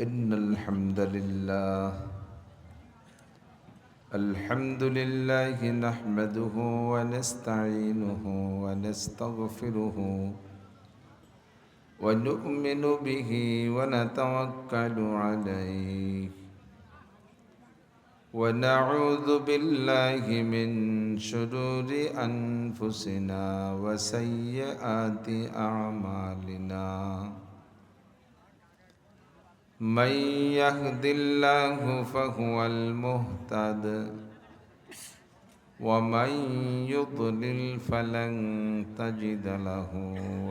إن الحمد لله نحمده ونستعينه ونستغفره ونؤمن به ونتوكل عليه ونعوذ بالله من شرور أنفسنا وسيئات أعمالنا من يهد الله فهو المهتد ومن يضلل فلن تجد له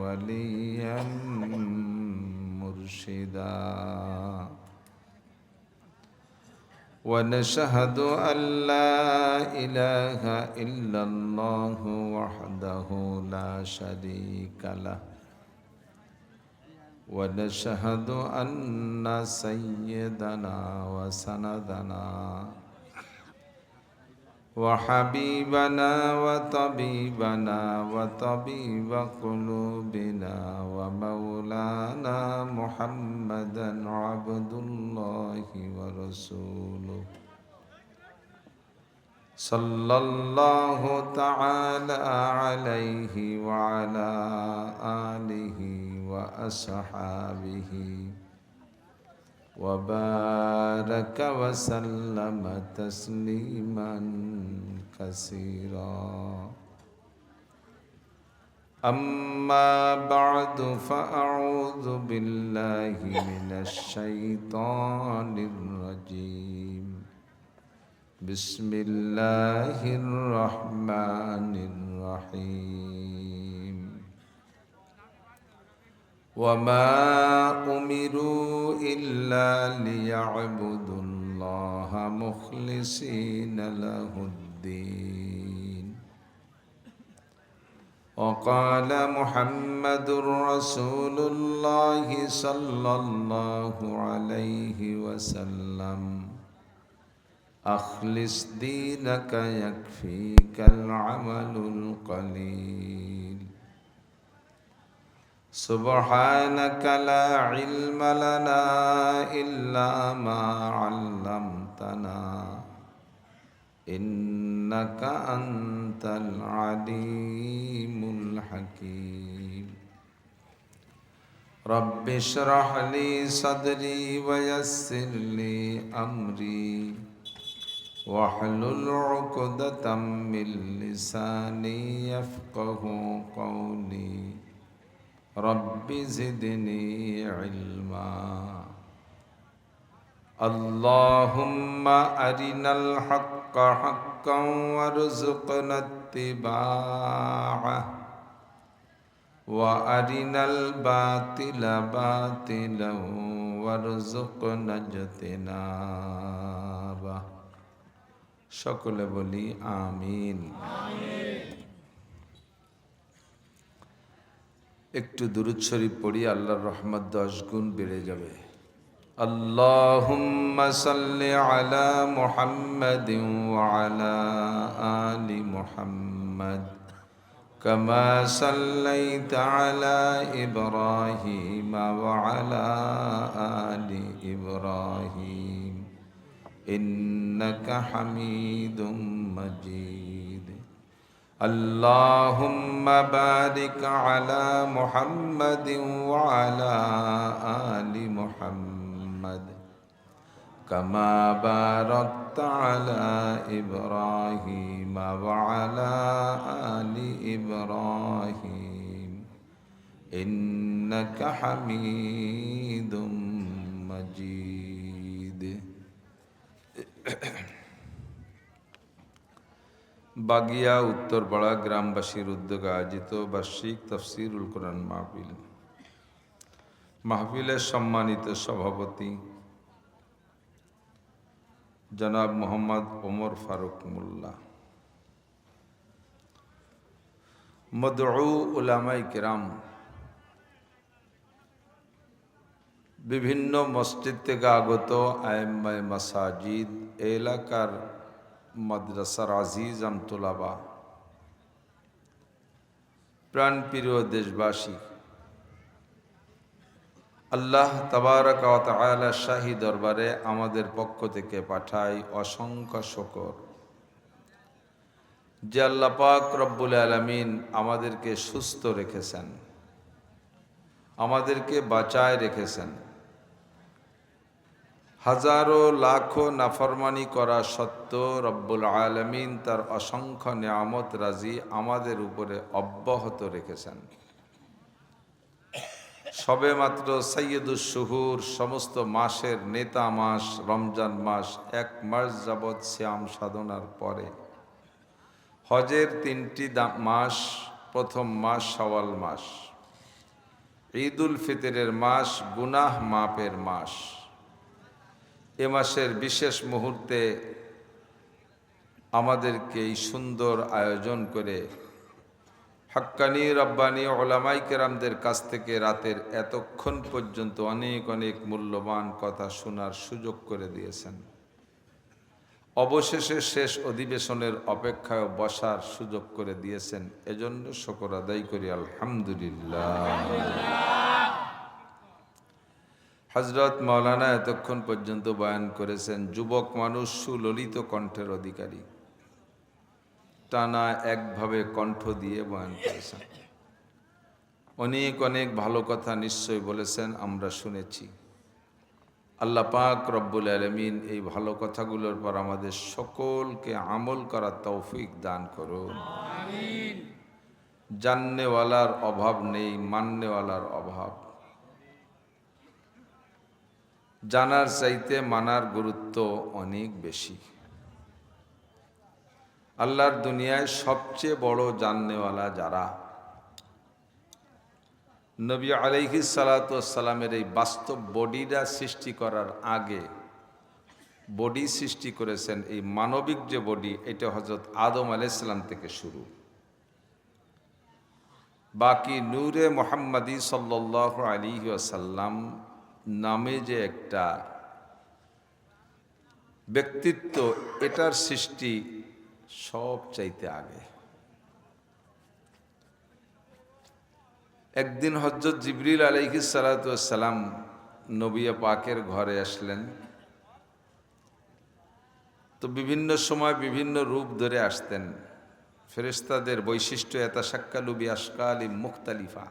وليا مرشدا ونشهد أن لا إله إلا الله وحده لا شريك له ونشهد أن سيدنا وسندنا وحبيبنا وطبيبنا وطبيب قلوبنا ومولانا محمدا عبد الله ورسوله صلى الله تعالى عليه وعلى آله وأصحابه وبارك وسلم تسليما كثيرا أما بعد فأعوذ بالله من الشيطان الرجيم بسم الله الرحمن الرحيم وما أمروا إلا ليعبدوا الله مخلصين له الدين وقال محمد رسول الله صلى الله عليه وسلم أخلص دينك يكفيك العمل القليل سبحانك لا علم لنا إلا ما علمتنا إنك أنت العليم الحكيم رب اشرح لي صدري ويسر لي أمري واحلل عقدة من لساني يفقه قولي رب زدني علما اللهم أرنا الحق حقا وارزقنا اتباعه وأرنا الباطل باطلا وارزقنا اجتنابه সকলে বলি আমিন। একটু দুরূদ শরীফ পড়ি, আল্লাহর রহমত 10 গুণ বেড়ে যাবে। আল্লাহুম্মা সাল্লি আলা মুহাম্মাদিন ওয়া আলা আলি মুহাম্মাদ কামা সাল্লাইতা আলা ইব্রাহিম ওয়া আলা আলি ইব্রাহিম ইন্নাকা হামিদুম মাজিদ। اللهم بارك على محمد وعلى آل محمد كما باركت على إبراهيم وعلى آل إبراهيم إنك حميد مجيد। বাগিয়া উত্তরপাড়া গ্রামবাসীর উদ্যোগে আয়োজিত বার্ষিক তাফসীরুল কোরআন মাহফিল। মাহফিলের সম্মানিত সভাপতি জনাব মোহাম্মদ ওমর ফারুক মোল্লা, মদউ উলামায়ে কেরাম, বিভিন্ন মসজিদ থেকে আগত আইম্মায়ে মাসাজিদ, এলাকার মাদ্রাসার আজিজ আমতুলাবা, প্রাণপ্রিয় দেশবাসী, আল্লাহ তাবারাক ওয়া তাআলা শাহী দরবারে আমাদের পক্ষ থেকে পাঠাই অসংখ্য শুকর যে আল্লাহ পাক রব্বুল আলামিন আমাদেরকে সুস্থ রেখেছেন, আমাদেরকে বাঁচায় রেখেছেন। হাজারো লাখো নাফরমানি করা সত্ত্বেও রব্বুল আলামিন তার অসংখ্য নিয়ামত রাজি আমাদের উপরে অব্যাহত রেখেছেন। সবে মাত্র সৈয়দুস শুহুর, সমস্ত মাসের নেতা মাস রমজান মাস, 1 মাস যাবৎ শ্যাম সাধনার পরে হজের 3টি মাস, প্রথম মাস শাওয়াল মাস, ঈদুল ফিতরের মাস, গুনাহ মাপের মাস। এ মাসের বিশেষ মুহূর্তে আমাদেরকে এই সুন্দর আয়োজন করে হাক্কানি রব্বানি ওলামায়ে কেরামদের কাছ থেকে রাতের এতক্ষণ পর্যন্ত অনেক অনেক মূল্যবান কথা শোনার সুযোগ করে দিয়েছেন। অবশেষে শেষ অধিবেশনের অপেক্ষায় বসার সুযোগ করে দিয়েছেন, এজন্য শুকর আদায় করি আলহামদুলিল্লাহ। হযরত মাওলানা এতক্ষণ পর্যন্ত বয়ান করেছেন। যুবক মানুষ সুললিত কণ্ঠের অধিকারী, টানা একভাবে কণ্ঠ দিয়ে বয়ান করেছেন। অনেক অনেক ভালো কথা নিশ্চয় বলেছেন, আমরা শুনেছি। আল্লাহ পাক রব্বুল আলামিন এই ভালো কথাগুলোর পর আমাদের সকলকে আমল করার তৌফিক দান করুন। আমিন। জাননেওয়ালার অভাব নেই, মাননেওয়ালার অভাব। জানার চাইতে মানার গুরুত্ব অনেক বেশি। আল্লাহর দুনিয়ায় সবচেয়ে বড় জাননেওয়ালা যারা, নবী আলাইহিস সালাতু ওয়াস সালামের এই বাস্তব বডিটা সৃষ্টি করার আগে বডি সৃষ্টি করেছেন। এই মানবিক যে বডি, এটা হযরত আদম আলাইহিস সালাম থেকে শুরু। বাকি নূরে মুহাম্মাদি সাল্লাল্লাহু আলাইহি ওয়াসাল্লাম নামে যে একটা ব্যক্তিত্ব, এটার সৃষ্টি সব চাইতে আগে। একদিন হযরত জিবরিল আলাইহিস সালাতু ওয়াস সালাম নবী পাকের ঘরে আসলেন। তো বিভিন্ন সময় বিভিন্ন রূপ ধরে আসতেন। ফেরেশতাদের বৈশিষ্ট্য ইয়াতাশাক্কালু বিআশকালি মুখতালিফা,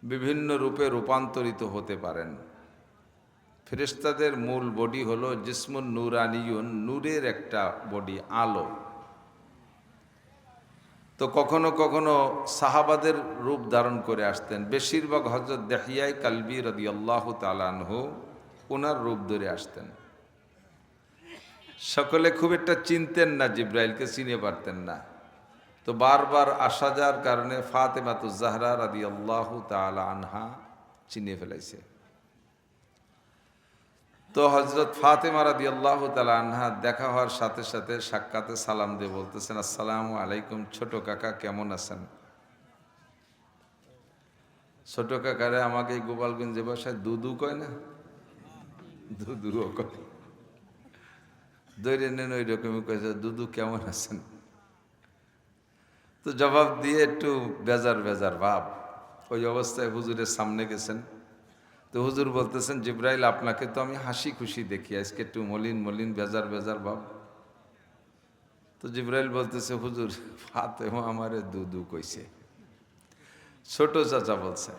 বিভিন্ন রূপে রূপান্তরিত হতে পারেন। ফেরেশতাদের মূল বডি হলো জিসমুন নূরানিয়ুন, নূরের একটা বডি, আলো। তো কখনো কখনো সাহাবাদের রূপ ধারণ করে আসতেন। বেশিরভাগ হযরত দেহিয়া কালবি রাদিয়াল্লাহু তাআলা আনহু ওনার রূপ ধরে আসতেন। সকলে খুব একটা চিনতেন না, জিব্রাইলকে চিনে পারতেন না। তো বারবার আসা যাওয়ার কারণে ফাতেমাতুজ জাহরা রাদিয়াল্লাহু তাআলা আনহা চিনে ফেলাইছে। তো হযরত ফাতেমা রাদিয়াল্লাহু তাআলা আনহা দেখা হওয়ার সাথে সাথে সাক্ষাতে সালাম দিয়ে বলতেছেন, আসসালামু আলাইকুম, ছোট কাকা কেমন আছেন? ছোট কাকারে আমাকে এই গোপালগঞ্জে ভাষায় দুদু কয় না, দুদুও কয়। দৈরে নেন ওই রকমই কয়েছে, দুদু কেমন আছেন? তো জবাব দিয়ে একটু বেজার বেজার ভাব। ওই অবস্থায় হুজুরের সামনে গেছেন। তো হুজুর বলতেছেন, জিব্রাইল আপনাকে তো আমি হাসি খুশি দেখি, আজকে একটু মলিন মলিন বেজার বেজার ভাব। তো জিব্রাইল বলতেছে, হুজুর ফাতেমা আমারে দুদু কইছে, ছোট চাচা বলছে।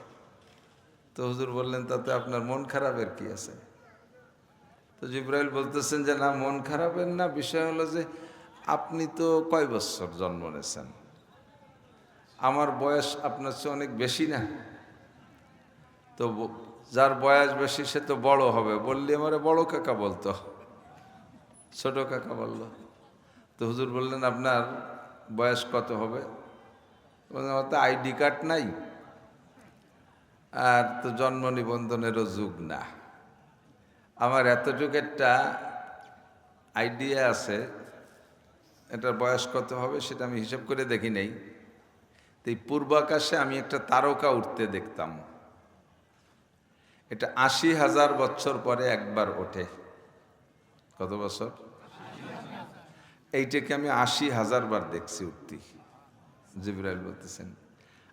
তো হুজুর বললেন, তাতে আপনার মন খারাপের কি আছে? তো জিব্রাইল বলতেছেন যে না, মন খারাপের না, বিষয় হলো যে আপনি তো কয় বছর জন্ম নিয়েছেন, আমার বয়স আপনার চেয়ে অনেক বেশি না? তো যার বয়স বেশি সে তো বড় হবে, বললি আমারে বড় কাকা বলতো, ছোট কাকা বলল। তো হুজুর বললেন, আপনার বয়স কত হবে? আমার তো আইডি কার্ড নাই, আর তো জন্ম নিবন্ধনেরও যুগ না। আমার এতটুকু একটা আইডিয়া আছে, এটার বয়স কত হবে সেটা আমি হিসাব করে দেখি নাই। তো এই পূর্বাকাশে আমি একটা তারকা উঠতে দেখতাম। এটা ৮০,০০০ বছর পরে একবার ওঠে। কত বছর? এইটাকে আমি ৮০,০০০ বার দেখছি উঠতি। জিবরাইল বলতেছেন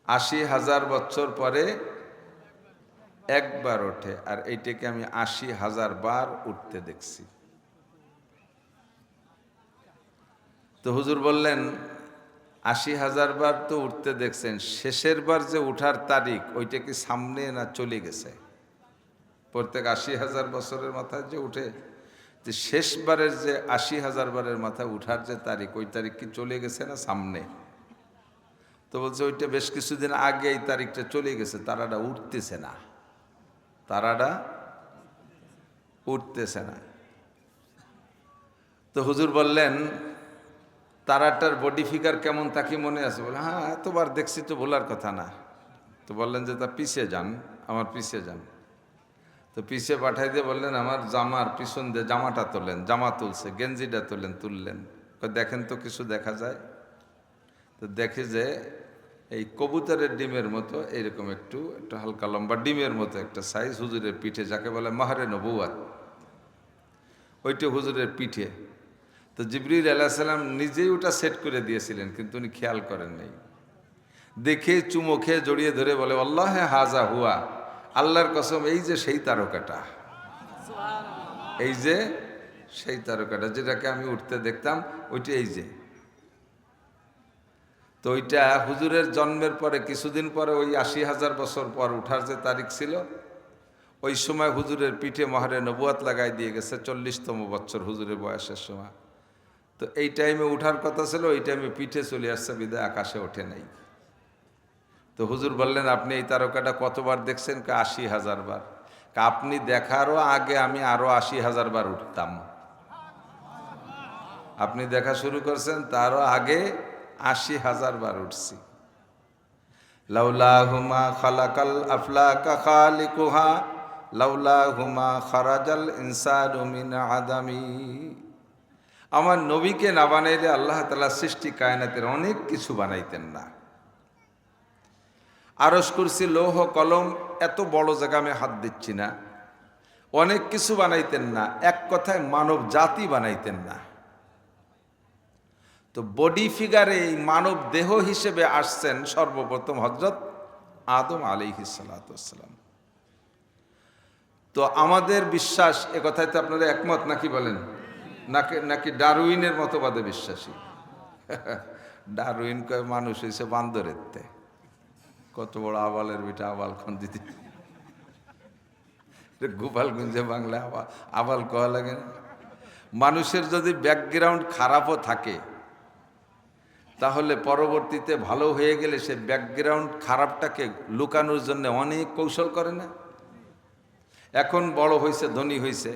৮০,০০০ বছর পরে একবার ওঠে, আর এইটাকে আমি ৮০,০০০ বার উঠতে দেখছি। তো হুজুর বললেন ৮০,০০০ বার তো উঠতে দেখছেন, শেষের বার যে উঠার তারিখ ওইটা কি সামনে না চলে গেছে? প্রত্যেক ৮০,০০০ বছরের মাথায় যে উঠে, যে শেষবারের যে ৮০,০০০ বারের মাথায় উঠার যে তারিখ, ওই তারিখ কি চলে গেছে না সামনে? তো বলছে ওইটা বেশ কিছুদিন আগে এই তারিখটা চলে গেছে, তারাটা উঠতেছে না, তারাটা উঠতেছে না। তো হুজুর বললেন তারাটার বডি ফিগার কেমন তা কি মনে আছে? বলে হ্যাঁ এতবার দেখছি তো ভোলার কথা না। তো বললেন যে তা পিছিয়ে যান, আমার পিছিয়ে যান। তো পিছিয়ে পাঠাই দিয়ে বললেন আমার জামার পিছন দিয়ে জামাটা তোলেন, জামা তুলছে, গেঞ্জিটা তুললেন। দেখেন তো কিছু দেখা যায়? তো দেখে যে এই কবুতরের ডিমের মতো এইরকম একটু একটু হালকা লম্বা ডিমের মতো একটা সাইজ হুজুরের পিঠে, যাকে বলে মাহরে নবুয়াত, ওইটা হুজুরের পিঠে। তো জিবরিল আলাইহিস সালাম নিজেই ওটা সেট করে দিয়েছিলেন, কিন্তু উনি খেয়াল করেন নাই। দেখে চুমো খেয়ে জড়িয়ে ধরে বলে আল্লাহে হাজা হুয়া, আল্লাহর কসম এই যে সেই তারকাটা, এই যে সেই তারকাটা যেটাকে আমি উঠতে দেখতাম, ওইটা এই যে। তো ওইটা হুজুরের জন্মের পরে কিছুদিন পরে ওই ৮০,০০০ বছর পর উঠার যে তারিখ ছিল, ওই সময় হুজুরের পিঠে মহারে নবুয়াত লাগাই দিয়ে গেছে ৪০তম বছর হুজুরের বয়সের সময়। তো এই টাইমে উঠার কথা ছিল, ওই টাইমে পিঠে চলে আসছে, বিদায় আকাশে ওঠে নাই। তো হুজুর বললেন আপনি এই তারকাটা কতবার দেখছেন? ৮০,০০০ বার। আপনি দেখারও আগে আমি আরো ৮০,০০০ বার উঠতাম। আপনি দেখা শুরু করছেন তারও আগে ৮০,০০০ বার উঠছি। লাউলাহুমা খালাকাল আফলাকা খালিকুহা লাউলাহুমা খারাজাল ইনসানু মিন আদামি। আমার নবীকে না বানাইলে আল্লাহ তাআলা সৃষ্টি কায়নাতের অনেক কিছু বানাইতেন না। আরশ কুরসি লৌহ কলম এত বড় জায়গা আমি হাত দিচ্ছি না, অনেক কিছু বানাইতেন না, এক কথায় মানব জাতি বানাইতেন না। তো বডি ফিগারে এই মানব দেহ হিসেবে আসছেন সর্বপ্রথম হযরত আদম আলাইহিস সালাতু ওয়াস সালাম। তো আমাদের বিশ্বাস, এ কথায় তো আপনারা একমত নাকি বলেন? নাকি ডারউইনের মতবাদে বিশ্বাসী? ডারউইন কয় মানুষ হইছে বান্দরের তে। কত বড় আবালের বেটা, আবাল খন দিতে গোপালগঞ্জে বাংলা আবাল কওয়া লাগে না? মানুষের যদি ব্যাকগ্রাউন্ড খারাপও থাকে, তাহলে পরবর্তীতে ভালো হয়ে গেলে সে ব্যাকগ্রাউন্ড খারাপটাকে লুকানোর জন্য অনেক কৌশল করে না? এখন বড় হয়েছে, ধনী হয়েছে,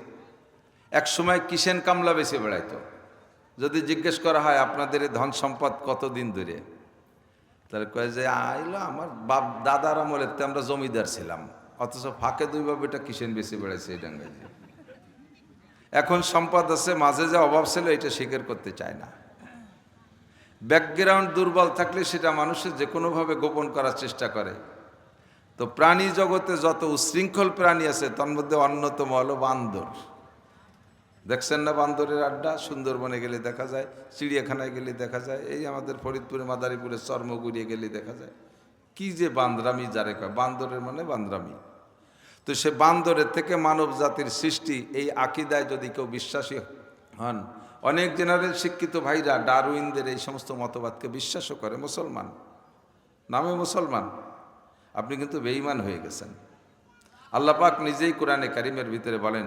এক সময় কিষেন কামলা বেশি বেড়াইতো। যদি জিজ্ঞেস করা হয় আপনাদের এই ধন সম্পদ কতদিন ধরে, তাহলে কয়ে যে আইলো আমার বাপ দাদার আমলের তে আমরা জমিদার ছিলাম, অথচ ফাঁকে দুই বাপ এটা কিষেন বেশি বেড়াইছে এই ডাঙ্গায়। এখন সম্পদ আছে, মাঝে যে অভাব ছিল এটা স্বীকার করতে চায় না। ব্যাকগ্রাউন্ড দুর্বল থাকলে সেটা মানুষের যে কোনোভাবে গোপন করার চেষ্টা করে। তো প্রাণী জগতে যত উশৃঙ্খল প্রাণী আছে তার মধ্যে অন্যতম হলো বান্দর। দেখছেন না বান্দরের আড্ডা? সুন্দরবনে গেলে দেখা যায়, চিড়িয়াখানায় গেলে দেখা যায়, এই আমাদের ফরিদপুরে মাদারীপুরে চর্মগুড়িয়ে গেলে দেখা যায়। কি যে বান্দরামি যারে কয়, বান্দরের মানে বান্দরামি। তো সে বান্দরের থেকে মানব জাতির সৃষ্টি, এই আকিদায় যদি কেউ বিশ্বাসী হন, অনেক জেনারেল শিক্ষিত ভাইরা ডারউইনদের এই সমস্ত মতবাদকে বিশ্বাসও করে, মুসলমান নামে মুসলমান। আপনি কিন্তু বেঈমান হয়ে গেছেন। আল্লাহ পাক নিজেই কোরআনে কারিমের ভিতরে বলেন,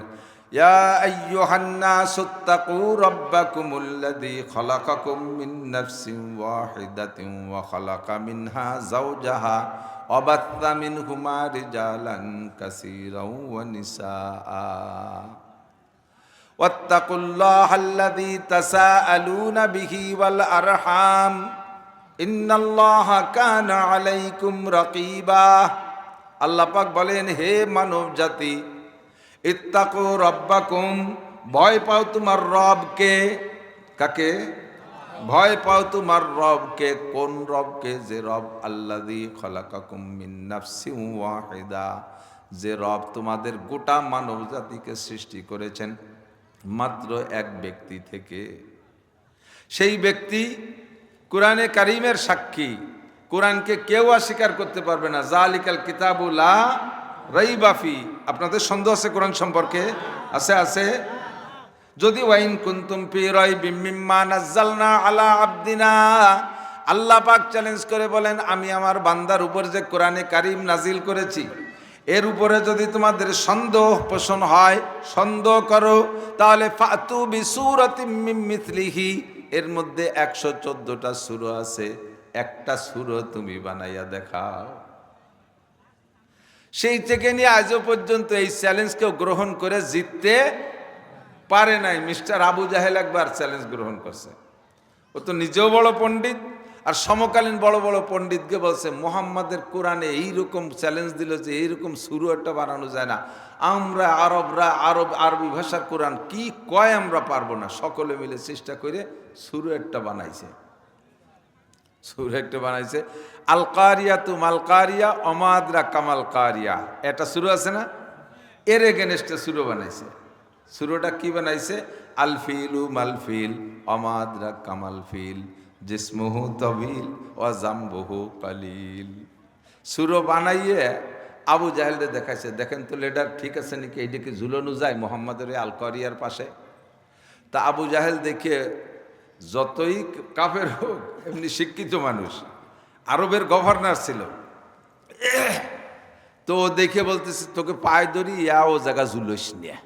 ইয়া আইয়ুহান নাসুত্তাকু রাব্বাকুমুল্লাযী খালাকাকুম মিন নাফসিন ওয়াহিদাতিন ওয়া খালাকা মিনহা যাওজাহা ওয়া বাত্তা মিনহুমা রিজালান কাসীরাও ওয়া নিসাআ ওয়াত্তাকুল্লাহাল্লাযী তাসাআলুনা বিহি ওয়াল আরহাম ইন্নাল্লাহা কানা আলাইকুম রাকীবা। আল্লাহ পাক বলেন, হে মানব জাতি, ইত্তাকু রাব্বাকুম, ভয় পাও তোমার রবকে। কাকে ভয় পাও? তোমার রবকে। কোন রবকে? যে রব আল্লাযী খালাকাকুম মিন নাফসিন ওয়াহিদা, যে রব তোমাদের গোটা মানব জাতিকে সৃষ্টি করেছেন মাত্র এক ব্যক্তি থেকে। সেই ব্যক্তি কোরআনে কারিমের সাক্ষী, কোরআনকে কেউ অস্বীকার করতে পারবে না। জালিকাল কিতাবু লা রাইবাফি, আপনাদের সন্দেহ আছে কোরআন সম্পর্কে? আছে আছে। যদি ওয়াইন কুনতুম ফি রাইবিম মিম্মা নাযালনা আলা আবদিনা, আল্লাহ পাক চ্যালেঞ্জ করে বলেন আমি আমার বান্দার উপর যে কোরআনে কারীম নাজিল করেছি এর উপরে যদি তোমাদের সন্দেহ পোষণ হয়, সন্দেহ করো, তাহলে ফাতু বিসূরাতিম মিন মিথলিহি, এর মধ্যে 114টা সূরা আছে, একটা সূরা তুমি বানাইয়া দেখাও। সেই থেকে নিয়ে আজও পর্যন্ত এই চ্যালেঞ্জ কেউ গ্রহণ করে জিততে পারে নাই। মিস্টার আবু জাহেল একবার চ্যালেঞ্জ গ্রহণ করছে, ও তো নিজেও বড় পণ্ডিত, আর সমকালীন বড় বড় পণ্ডিতকে বলছে মোহাম্মদের কোরআনে এইরকম চ্যালেঞ্জ দিল যে এইরকম শুরু একটা বানানো যায় না, আমরা আরবি ভাষার কোরআন কি কয় আমরা পারবো না। সকলে মিলে চেষ্টা করে শুরু একটা বানাইছে, সূরা একটা বানাইছে, আল কারিয়া তু মাল কারিয়া অমাদরা কামাল কারিয়া, এটা শুরু আছে না, এর এগেনস্টে শুরু বানাইছে। শুরুটা কি বানাইছে? আল ফিলু মাল ফিল অমাদরা কামাল ফিল জিসমুহু তবিল ওয়া জামবুহু কালিল। শুরু বানাইয়ে আবু জাহেলকে দেখাইছে, দেখেন তো লিডার ঠিক আছে নাকি, এইদিকে ঝুলানো যায় মোহাম্মদের আল কারিয়ার পাশে। তা আবু জাহেল দেখে, যতই কাফের হোক এমনি শিক্ষিত মানুষ, আরবের গভর্নর ছিল, তো দেখে বলতেছে তোকে পায়ে ধরি ইয়া ও জায়গা জুলস নিয়ে।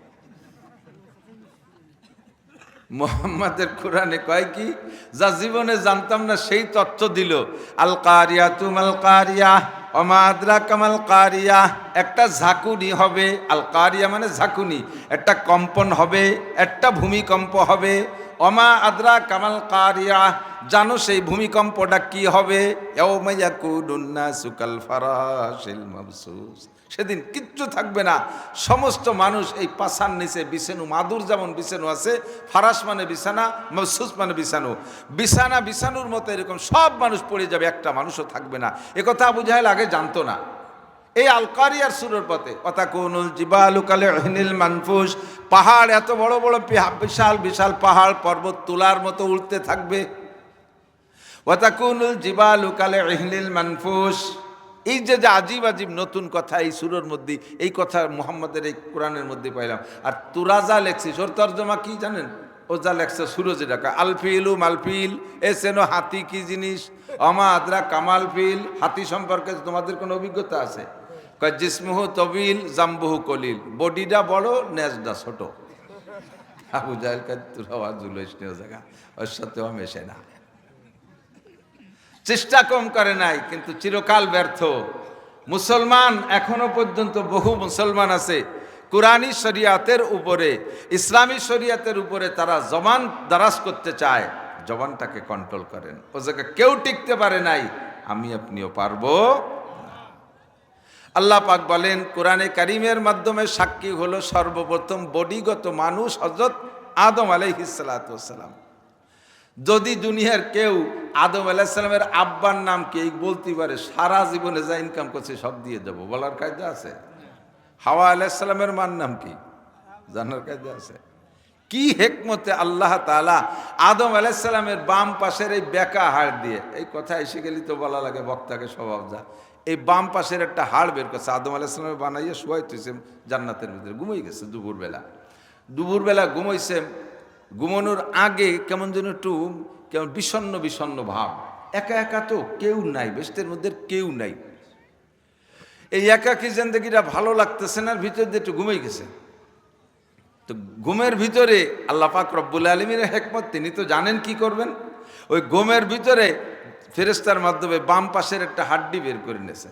মোহাম্মদের কোরআনে কয় কি, যা জীবনে জানতাম না সেই তথ্য দিল। আল কারিয়া তুমাল কারিয়া ওমা আদরাকা মাল কারিয়া, একটা ঝাঁকুনি হবে, আল কারিয়া মানে ঝাঁকুনি, একটা কম্পন হবে, একটা ভূমিকম্প হবে। ওমা আদরা কামাল কারিয়া, জানো সেই ভূমিকম্পটা কি হবে? ইয়াউমা ইয়াকুনুন নাসু কাল ফারাশিল মাবসুস, সেদিন কিচ্ছু থাকবে না, সমস্ত মানুষ এই পাছার নিচে বিছানো, মাদুর যেমন বিছানো আছে, ফারাস মানে বিছানা, মবসুস মানে বিছানো, বিছানা বিছানোর মতো এরকম সব মানুষ পড়ে যাবে, একটা মানুষও থাকবে না। একথা আবু জাহেল আগে জানতো না। এই আল কারিয়ার সূরার পথে ওয়াতাকুনুল জিবালু কালহিনিল মানফুস, পাহাড় এত বড় বড় বিশাল বিশাল পাহাড় পর্বত তুলার মতো উঠতে থাকবে। ওয়াতাকুনুল জিবালু কালহিনিল মানফুস, এই যে যে আজীব আজীব নতুন কথা এই সূরার মধ্যে, এই কথা মুহাম্মদের এই কোরআনের মধ্যে পাইলাম। আর তুরা যা লেখছিস ওর তর্জমা কি জানেন? ও যা লেখছে সুরজ ডাকা আলফিলু মালফিল, এ সেন হাতি কি জিনিস, অমা আদরা কামাল ফিল, হাতি সম্পর্কে তোমাদের কোনো অভিজ্ঞতা আছে? কয় জিসমুহু তবিল জাম্বুহু কলিল, বডিটা বড় নেজটা ছোট। আবু জাহেল কয় তোরা জুলস নিয়ে জায়গা, ওর সাথেও মেশে না। চেষ্টা কম করে নাই, কিন্তু চিরকাল ব্যর্থ। মুসলমান এখনো পর্যন্ত বহু মুসলমান আছে কুরআনী শরিয়াতের উপরে, ইসলামী শরিয়াতের উপরে তারা জবান দারাজ করতে চায়, জবানটাকে কন্ট্রোল করেন। ও জায়গায় কেউ টিকতে পারে নাই, আমি আপনিও পারবো। আল্লাহ পাক বলেন কোরআনে কারীমের মাধ্যমে সাক্ষী হলো সর্বপ্রথম বডিগত মানুষ হযরত আদম আলাইহিস সালাতু ওয়াস সালাম। যদি দুনিয়ার কেউ আদম আলাইহিস সালামের আব্বার নাম কি বলতে পারে, সারা জীবনে যা ইনকাম করছে সব দিয়ে দেবো, বলার কায়দা আছে? হাওয়া আলাইহিস সালামের মার নাম কি জানার কায়দা আছে? কি হিকমতে আল্লাহ তাআলা আদম আলাইহিস সালামের বাম পাশের এই বেকা হাড় দিয়ে, এই কথা এসে গেলি তো বলা লাগে বক্তাকে স্বভাব যা, এই বাম পাশের একটা হাড় বের করছে আদম আলাইহিস সালামের, বানাইয়া শুয়াইতেছে জান্নাতের ভিতরে, ঘুমিয়ে গেছে দুপুরবেলা ঘুমাইছে। ঘুমানোর আগে কেমন যেন একটু কেমন বিষণ্ণ বিষণ্ণ ভাব, একা একা তো কেউ নাই, বেহেশতের মধ্যে কেউ নাই, এই একাকী জিন্দেগিটা ভালো লাগতেছে না, ভিতর দিয়ে একটু ঘুমিয়ে গেছে। তো ঘুমের ভিতরে আল্লাহ পাক রব্বুল আলামিনের হিকমত, তিনি তো জানেন কি করবেন। ওই ঘুমের ভিতরে ফেরেশতার মাধ্যমে বাম পাশের একটা হাড্ডি বের করে নিয়েছে,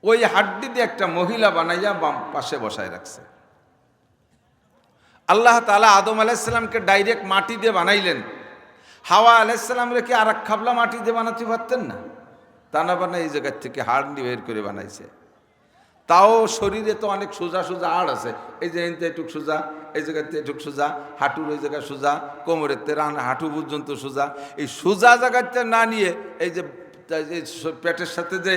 ওই হাড্ডি দিয়ে একটা মহিলা বানাইয়া বাম পাশে বসায় রাখছে। আল্লাহ তাআলা আদম আলাইহিস সালামকে ডাইরেক্ট মাটি দিয়ে বানাইলেন, হাওয়া আলাইহিস সালাম রেখে আর এক খাবলা মাটি দিয়ে বানাতে পারতেন না, তা না বানাই এই জায়গার থেকে হাড় বের করে বানাইছে। তাও শরীরে তো অনেক সোজা সোজা হাড় আছে, এই যে এটুক সোজা, এই জায়গাতে এটুক সোজা, হাঁটুর ওই জায়গায় সোজা, কোমরের তেরান হাঁটু পর্যন্ত সোজা। এই সোজা জায়গাতে না নিয়ে এই যে পেটের সাথে যে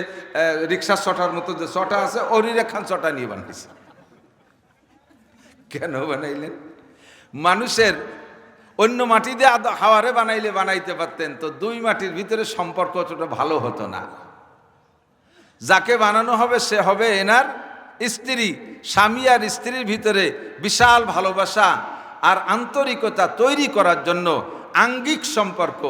রিক্সার চটার মতো যে চটা আছে, ওরই একখান চটা নিয়ে বানাইছে। কেন বানাইলেন? মানুষের অন্য মাটি দিয়ে হাওয়ারে বানাইলে বানাইতে পারতেন, তো দুই মাটির ভিতরে সম্পর্ক অতটা ভালো হতো না। যাকে বানানো হবে সে হবে এনার স্ত্রী, স্বামী আর স্ত্রীর ভিতরে বিশাল ভালোবাসা আর আন্তরিকতা তৈরি করার জন্য আঙ্গিক সম্পর্ক,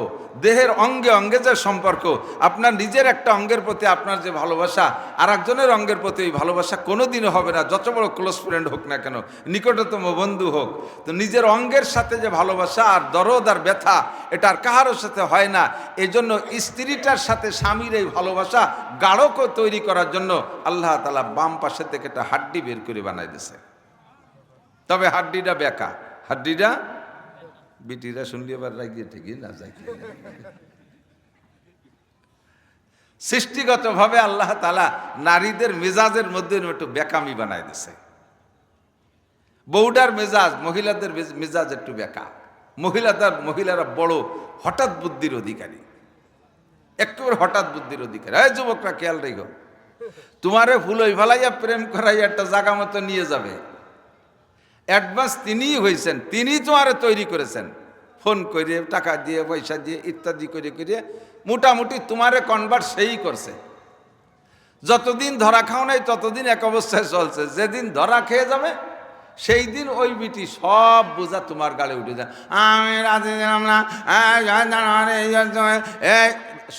দেহের অঙ্গে অঙ্গে যে সম্পর্ক, আপনার নিজের একটা অঙ্গের প্রতি আপনার যে ভালোবাসা আর একজনের অঙ্গের প্রতি ওই ভালোবাসা কোনোদিনও হবে না, যত বড় ক্লোজ ফ্রেন্ড হোক না কেন, নিকটতম বন্ধু হোক। তো নিজের অঙ্গের সাথে যে ভালোবাসা আর দরদ আর ব্যথা, এটা আর কাহারোর সাথে হয় না। এই জন্য স্ত্রীটার সাথে স্বামীর এই ভালোবাসা গাঢ় তৈরি করার জন্য আল্লাহ তাআলা বাম পাশে থেকে একটা হাড্ডি বের করে বানাই দিয়েছে। তবে হাড্ডিটা বেঁকা, হাড্ডিটা বিটিরা শুনলি এবার রাগিয়ে ঠিকই না যাই। সৃষ্টিগতভাবে আল্লাহ তাআলা নারীদের মেজাজের মধ্যে একটু বেকামি বানায় দিছে। বউডার মেজাজ, মহিলাদের মেজাজ একটু বেকা। মহিলারা বড় হঠাৎ বুদ্ধির অধিকারী, একেবারে হঠাৎ বুদ্ধির অধিকারী। এই যুবকরা খেয়াল রেখো, তোমারে ফুলই ফালাইয়া প্রেম করাইয়া একটা জায়গা মতো নিয়ে যাবে, অ্যাডভান্স তিনিই হয়েছেন, তিনিই তোমারে তৈরি করেছেন। ফোন করে, টাকা দিয়ে, পয়সা দিয়ে, ইত্যাদি করে করে মোটামুটি তোমারে কনভার্ট সেই করছে। যতদিন ধরা খাও নাই ততদিন এক অবস্থায় চলছে, যেদিন ধরা খেয়ে যাবে সেই দিন ওই বিটি সব বোঝা তোমার গালে উঠে যায়। আমি রাজি দিলাম না,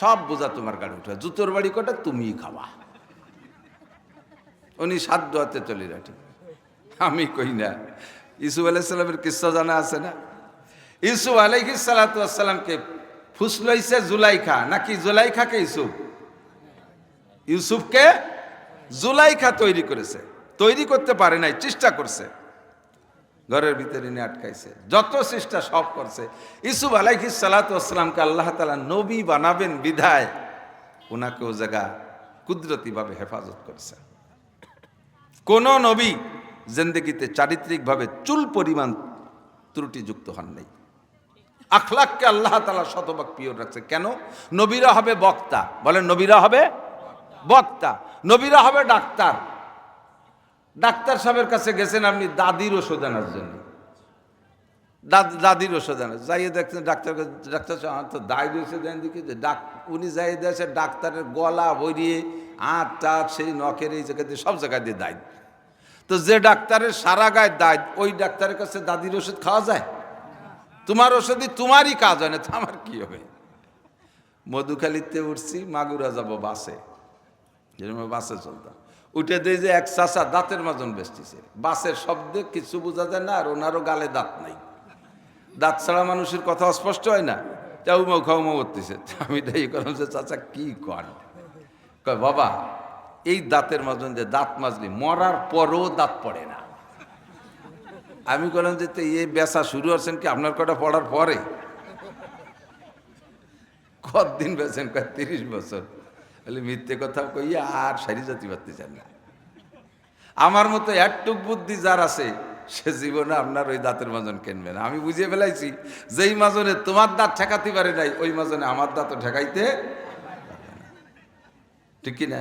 সব বোঝা তোমার গালে উঠে, জুতোর বাড়ি কটা তুমিই খাওয়া। উনি সাধ্য হাতে চলে রাখেন, আমি কই না। ইউসুফ আলাইহিস সালামের কিস্সা জানা আছে না? ইউসুফ আলাইহিস সালাতু ওয়াস সালামকে ফুসলাইছে জুলাইখা, নাকি জুলাইখাকে ইউসুফ? ইউসুফকে জুলাইখা তৈরি করেছে, তৈরি করতে পারে নাই, চেষ্টা করছে, ঘরের ভিতরে নিয়ে আটকাইছে, যত চেষ্টা সব করছে। ইউসুফ আলাইহিস সালাতু ওয়াস সালামকে আল্লাহ তাআলা নবী বানাবেন বিধায় ওনাকে ও জায়গা কুদরতিভাবে হেফাজত করেছে। কোন নবী জিন্দেগিতে চারিত্রিকভাবে চুল পরিমাণ ত্রুটিযুক্ত হন নাই। আখলাককে আল্লাহ তাআলা শতভাগ পিওর রাখছে। কেন? নবীরা হবে বক্তা, বলেন নবীরা হবে বক্তা, নবীরা হবে ডাক্তার। ডাক্তার সাহেবের কাছে গেছেন আপনি দাদির ওষুধ আনার জন্য, দাদির ওষুধ আনার যাইয়ে দেখছেন ডাক্তার তো দায় দিয়েছে দেন দিকে, উনি যাই দিয়েছে ডাক্তারের গলা ভরিয়ে আট টাট সেই নখের এই জায়গা দিয়ে সব জায়গায় দিয়ে দায়। তো যে ডাক্তারের সারা গায়ে দায়, ওই ডাক্তারের কাছে দাদির ওষুধ খাওয়া যায়? তোমার ওষুধই তোমারই কাজ হয় না, তো আমার কি হবে? মধুখালীতে উঠছি, মাগুরা যাব বাসে, যেরকম বাসে চলতাম, উঠে দিয়ে যে এক চাচা দাঁতের মাজন বেচতেছে, বাসের শব্দে কিছু বোঝা যায় না, আর ওনারও গালে দাঁত নাই, দাঁত ছাড়া মানুষের কথা স্পষ্ট হয় না, চাউমাউ খাউমাউ করতেছে। আমি তাই করলাম যে চাচা কি কর? কয় বাবা এই দাঁতের মাজন যে দাঁত মাজলি মরার পরও দাঁত পড়ে না। আমি বললাম যে এই বেচা শুরু হচ্ছেন কি আপনার কটা পড়ার পরে? কতদিন বেছেন? 30 বছর। বলে মিথ্যে কথা কইয়া আর সারি জাতি পারতে চান না। আমার মতো একটুক বুদ্ধি যার আছে সে জীবনে আপনার ওই দাঁতের মাজন কিনবে না। আমি বুঝিয়ে ফেলাইছি যেই মাজনে তোমার দাঁত ঠেকাতে পারে নাই, ওই মাজনে আমার দাঁতও ঠেকাইতে, ঠিক কি না?